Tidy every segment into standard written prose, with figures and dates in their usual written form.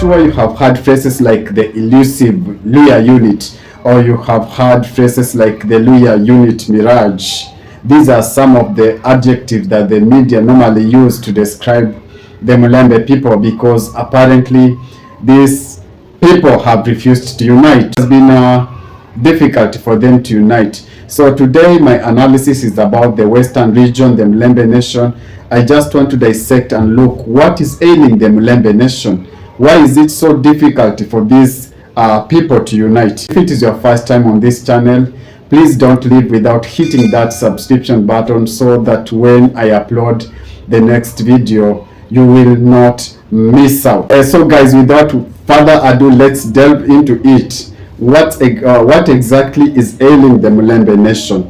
sure you have heard phrases like the elusive luhya unit, or you have heard phrases like the luhya unit mirage. These are some of the adjectives that the media normally use to describe the Mulembe people, because apparently these people have refused to unite. It has been difficult for them to unite. So today my analysis is about the Western region, the Mulembe nation. I just want to dissect and look what is ailing the Mulembe nation. Why is it so difficult for these people to unite? If it is your first time on this channel, please don't leave without hitting that subscription button, so that when I upload the next video, you will not miss out. So guys, without further ado, let's delve into it. What exactly is ailing the Mulembe nation?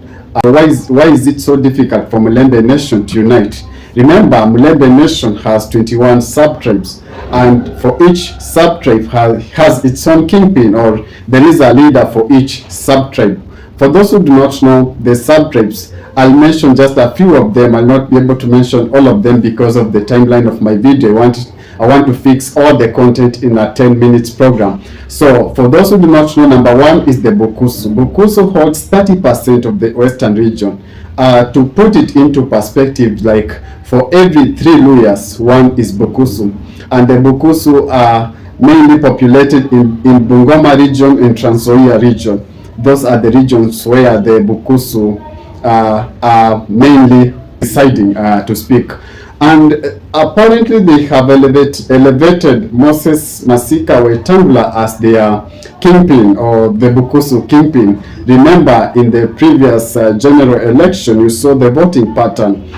Why is it so difficult for Mulembe nation to unite? Remember, Mulembe nation has 21 sub-tribes, and for each sub-tribe has its own kingpin, or there is a leader for each sub-tribe. For those who do not know the sub-tribes, I'll mention just a few of them. I'll not be able to mention all of them because of the timeline of my video. I want to fix all the content in a 10 minutes program. So for those who do not know, number one is the Bukusu. Bukusu holds 30% of the Western region. To put it into perspective, like for every 3 Luhyas, 1 is Bukusu. And the Bukusu are mainly populated in Bungoma region and Trans Nzoia region. Those are the regions where the Bukusu are mainly residing, to speak. And apparently they have elevated Moses Masika Wetangula as their kingpin, or the Bukusu kingpin. Remember, in the previous general election, you saw the voting pattern.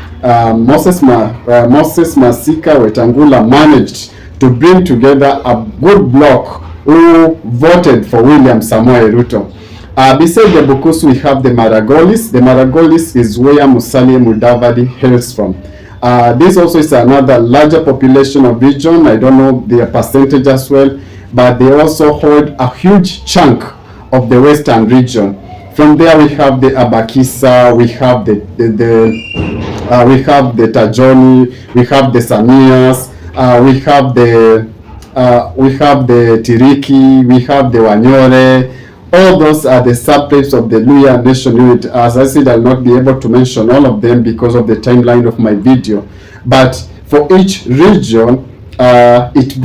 Moses Masika Wetangula managed to bring together a good bloc who voted for William Samoei Ruto. Beside the Bukusu, we have the Maragolis. The Maragolis is where Musalia Mudavadi hails from. This also is another larger population of region. I don't know their percentage as well, but they also hold a huge chunk of the Western region. From there we have the Abakisa, we have the Tajoni, we have the Samias, we have the Tiriki, we have the Wanyore. All those are the sub-tribes of the Luhya nation unit. As I said, I'll not be able to mention all of them because of the timeline of my video. But for each region, each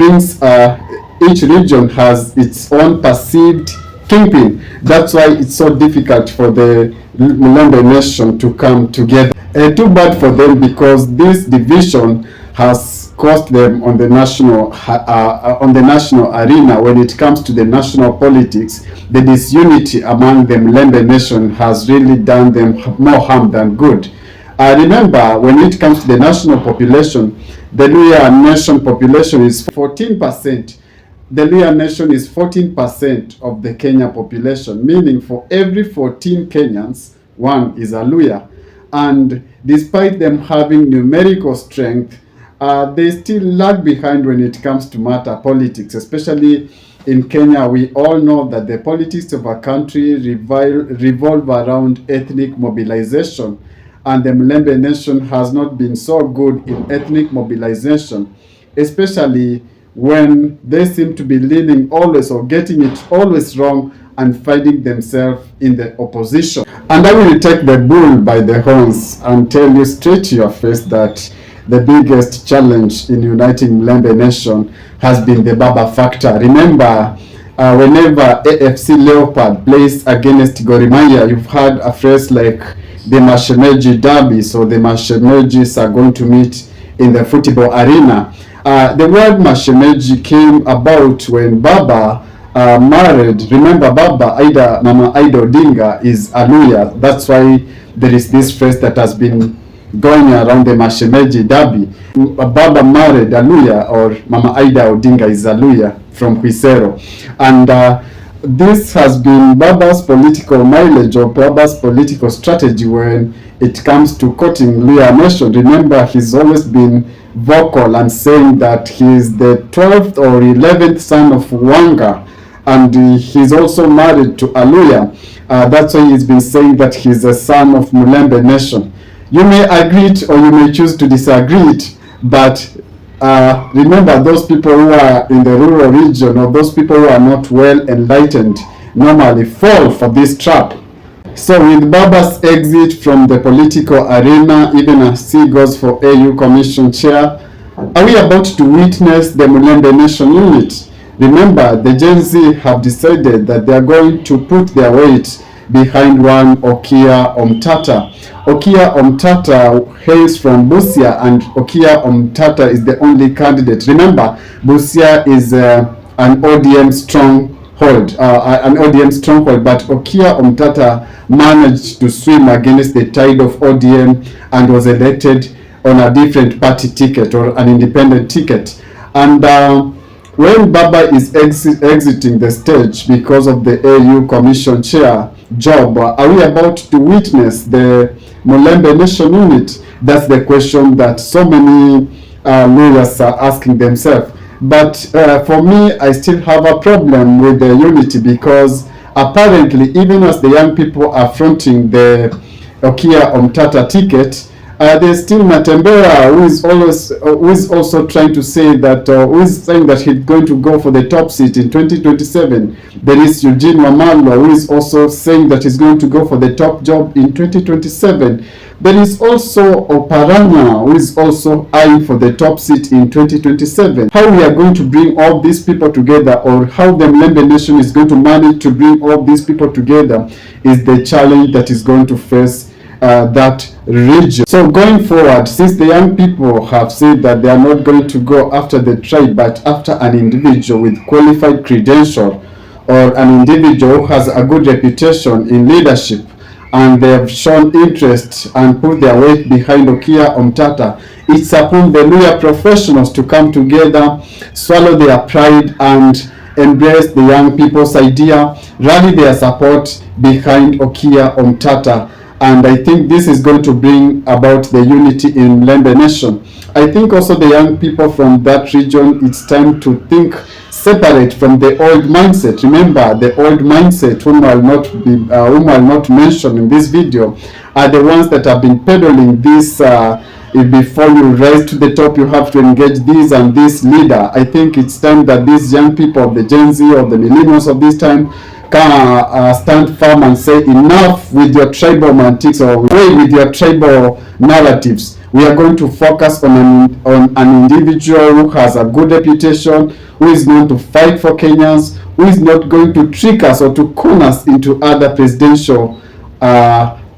region has its own perceived kingpin. That's why it's so difficult for the Mulembe nation to come together. Too bad for them, because this division has cost them on the national arena. When it comes to the national politics, the disunity among the Mulembe nation has really done them more harm than good. Remember, when it comes to the national population, the Luhya nation population is 14%. The Luhya nation is 14% of the Kenya population, meaning for every 14 Kenyans, 1 is a Luhya. And despite them having numerical strength, they still lag behind when it comes to matter politics. Especially in Kenya, we all know that the politics of a country revolve around ethnic mobilization, and the Mulembe nation has not been so good in ethnic mobilization, especially when they seem to be leaning always, or getting it always wrong, and finding themselves in the opposition. And I will take the bull by the horns and tell you straight to your face that the biggest challenge in uniting Mulembe nation has been the Baba factor. Remember, whenever AFC Leopard plays against Gor Mahia, you've heard a phrase like the Mashemeji Derby. So the Mashemejis are going to meet in the football arena. The word Mashemeji came about when Baba married. Remember, Mama Ida Odinga is a Luhya. That's why there is this phrase that has been going around the Mashemeji Derby. Baba married a Luhya, or Mama Ida Odinga is a Luhya from Kwisero. And this has been Baba's political mileage, or Baba's political strategy when it comes to courting Luhya nation. Remember, he's always been vocal and saying that he is the 12th or 11th son of Wanga, and he's also married to a Luhya. That's why he's been saying that he's a son of Mulembe nation. You may agree it or you may choose to disagree it, but Remember, those people who are in the rural region, or those people who are not well enlightened, normally fall for this trap. So with Baba's exit from the political arena, even as he goes for AU Commission Chair, are we about to witness the Mulembe Nation Unit? Remember, the Gen Z have decided that they are going to put their weight behind one Okiya Omtata. Okiya Omtata hails from Busia, and Okiya Omtata is the only candidate. Remember, Busia is an ODM stronghold, but Okiya Omtata managed to swim against the tide of ODM and was elected on a different party ticket, or an independent ticket. And when Baba is exiting the stage because of the AU Commission Chair job, are we about to witness the Mulembe Nation Unit? That's the question that so many lawyers are asking themselves. But for me, I still have a problem with the unity, because apparently, even as the young people are fronting the Okiya Omtata ticket, there's still Natembera, who is also trying to say that, who is saying that he's going to go for the top seat in 2027. There is Eugene Wamalwa, who is also saying that he's going to go for the top job in 2027. There is also Oparanya, who is also eyeing for the top seat in 2027. How we are going to bring all these people together, or how the Mulembe Nation is going to manage to bring all these people together, is the challenge that is going to face that region. So going forward, since the young people have said that they are not going to go after the tribe, but after an individual with qualified credential, or an individual who has a good reputation in leadership, and they have shown interest and put their weight behind Okiya Omtata, it's upon the luhya professionals to come together, swallow their pride, and embrace the young people's idea, rally their support behind Okiya Omtata. And I think this is going to bring about the unity in Mulembe Nation. I think also the young people from that region, it's time to think separate from the old mindset. Remember, the old mindset, whom I'll not mention in this video, are the ones that have been peddling this. Before you rise to the top, you have to engage this and this leader. I think it's time that these young people of the Gen Z, or the millennials of this time, can stand firm and say, enough with your tribal antics, or away with your tribal narratives. We are going to focus on an individual who has a good reputation, who is going to fight for Kenyans, who is not going to trick us or to con us into other presidential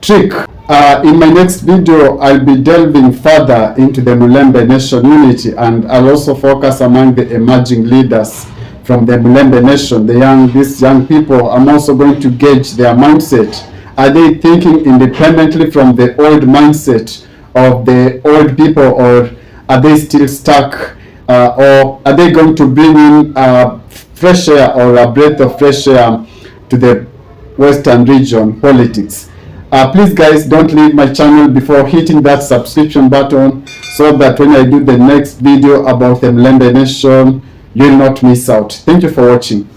trick. In my next video, I'll be delving further into the Mulembe Nation unity, and I'll also focus among the emerging leaders from the Mulembe Nation, these young people. I'm also going to gauge their mindset. Are they thinking independently from the old mindset of the old people, or are they still stuck, or are they going to bring in fresh air, or a breath of fresh air to the Western region politics? Please guys, don't leave my channel before hitting that subscription button, so that when I do the next video about the Mulembe Nation, you'll not miss out. Thank you for watching.